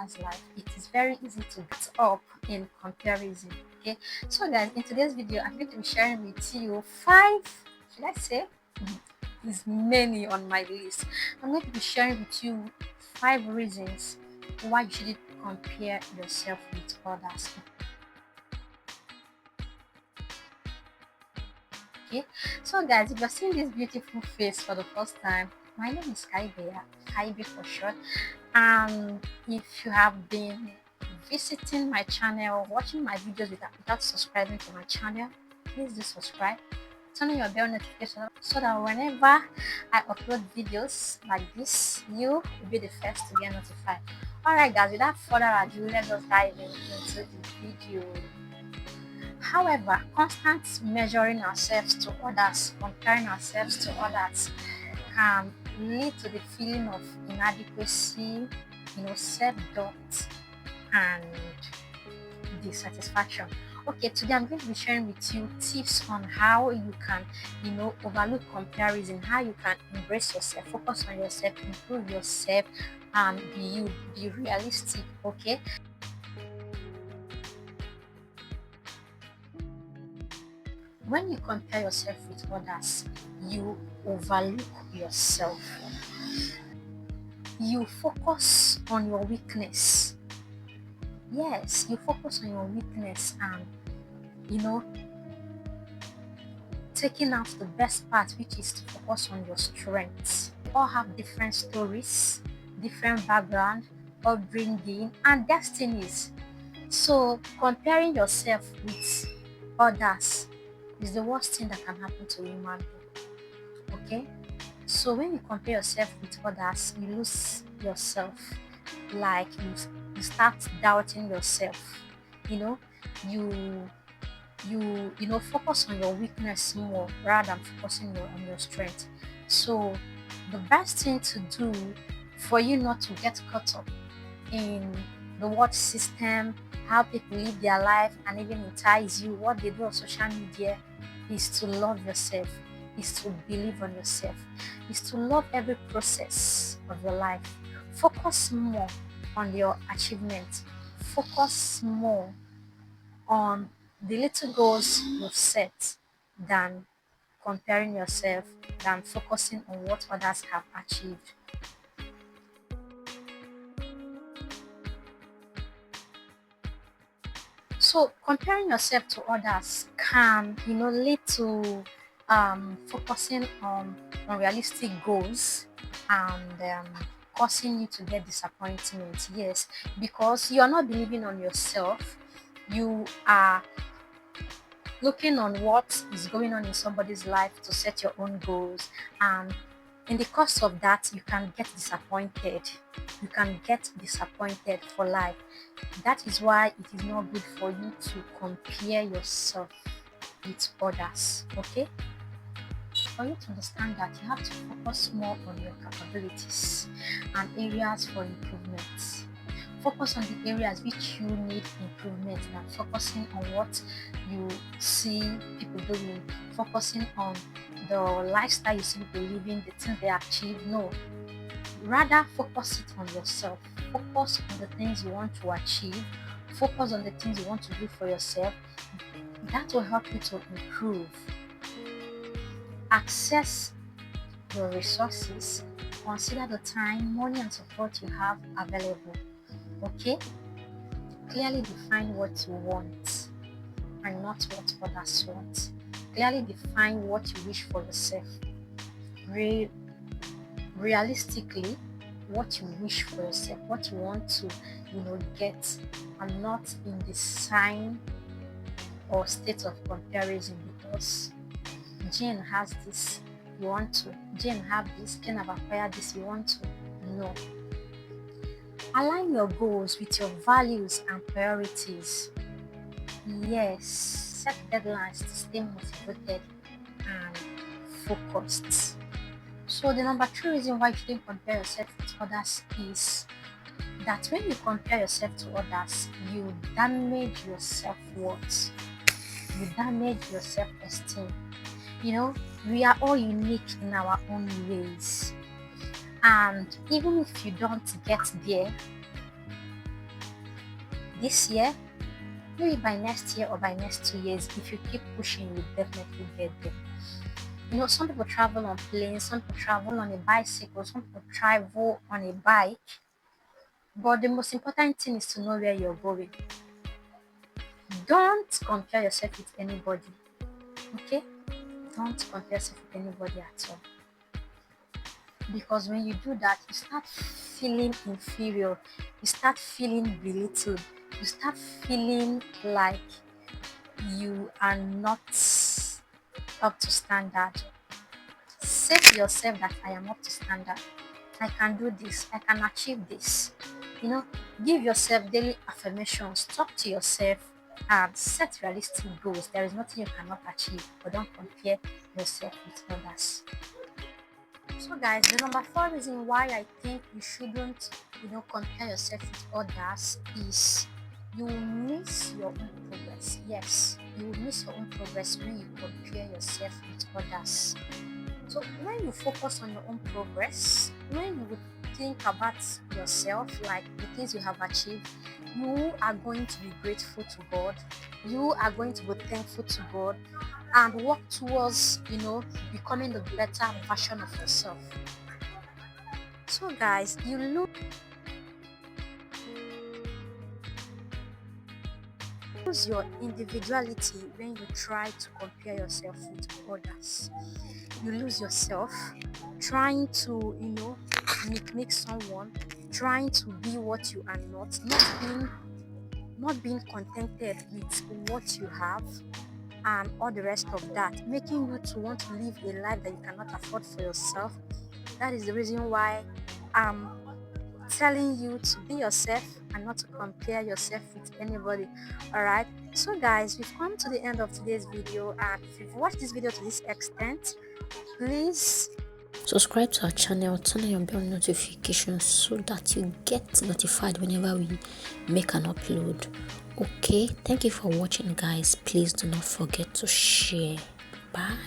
others' life, it is very easy to get up in comparison. Okay, so guys, in today's video, I'm going to be sharing with you five, should I say, there's many on my list. I'm going to be sharing with you 5 reasons why you shouldn't compare yourself with others. Okay, so guys, if you're seeing this beautiful face for the first time, my name is Kaibe for short. And if you have been visiting my channel, watching my videos without subscribing to my channel, please do subscribe. Turn on your bell notification so that whenever I upload videos like this, you will be the first to get notified. Alright guys, without further ado, let's just dive into the video. However, constant measuring ourselves to others, comparing ourselves to others, can lead to the feeling of inadequacy, self-doubt, and dissatisfaction. Okay, today I'm going to be sharing with you tips on how you can, overlook comparison, how you can embrace yourself, focus on yourself, improve yourself, and be realistic. Okay. When you compare yourself with others, you overlook yourself. You focus on your weakness. Yes, you focus on your weakness and, taking out the best part, which is to focus on your strengths. We all have different stories, different background, upbringing, and destinies. So comparing yourself with others is the worst thing that can happen to a human being. Okay? So when you compare yourself with others, you lose yourself. Like you start doubting yourself. You focus on your weakness more rather than focusing on your strength. So the best thing to do for you not to get caught up in the world system, how people live their life, and even entice you, what they do on social media, is to love yourself, is to believe on yourself, is to love every process of your life. Focus more on your achievements. Focus more on the little goals you've set than comparing yourself, than focusing on what others have achieved. So comparing yourself to others can, lead to focusing on unrealistic goals and causing you to get disappointment. Yes, because you are not believing on yourself. You are looking on what is going on in somebody's life to set your own goals, and in the course of that you can get disappointed. You can get disappointed for life. That is why it is not good for you to compare yourself with others. Okay, for you to understand that, you have to focus more on your capabilities and areas for improvement. Focus on the areas which you need improvement than focusing on what you see people doing, focusing on the lifestyle you see people living, the things they achieve. No, rather focus it on yourself. Focus on the things you want to achieve. Focus on the things you want to do for yourself. That will help you to improve. Access your resources. Consider the time, money, and support you have available. Okay? Clearly define what you want and not what others want. Clearly define what you wish for yourself. Realistically, what you wish for yourself, what you want to, get, and not in the sign or state of comparison. Because Jane has this, you want to. Jane have this. Jane have acquired this, you want to. No. Align your goals with your values and priorities. Yes, set deadlines to stay motivated and focused. So the number 3 reason why you shouldn't compare yourself with others is that when you compare yourself to others, you damage your self-worth. You damage your self-esteem. We are all unique in our own ways. And even if you don't get there, this year, maybe by next year or by next 2 years, if you keep pushing, you definitely get there. Some people travel on planes, some people travel on a bicycle, some people travel on a bike. But the most important thing is to know where you're going. Don't compare yourself with anybody. Okay? Don't compare yourself with anybody at all. Because when you do that, you start feeling inferior, you start feeling belittled, you start feeling like you are not up to standard. Say to yourself that I am up to standard. I can do this, I can achieve this. Give yourself daily affirmations, talk to yourself, and set realistic goals. There is nothing you cannot achieve, but don't compare yourself with others. So, guys, the number 4 reason why I think you shouldn't, compare yourself with others is you will miss your own progress. Yes, you will miss your own progress when you compare yourself with others. So, when you focus on your own progress, when you think about yourself, like the things you have achieved, you are going to be grateful to God. You are going to be thankful to God and work towards, becoming the better version of yourself. So, guys, you lose your individuality when you try to compare yourself with others. You lose yourself trying to, make someone, trying to be what you are not being contented with what you have and all the rest of that, making you to want to live a life that you cannot afford for yourself. That is the reason why I'm telling you to be yourself and not to compare yourself with anybody. All right, so guys, we've come to the end of today's video, and if you've watched this video to this extent, please subscribe to our channel, turn on your bell notifications so that you get notified whenever we make an upload. Okay, thank you for watching, guys. Please do not forget to share. Bye.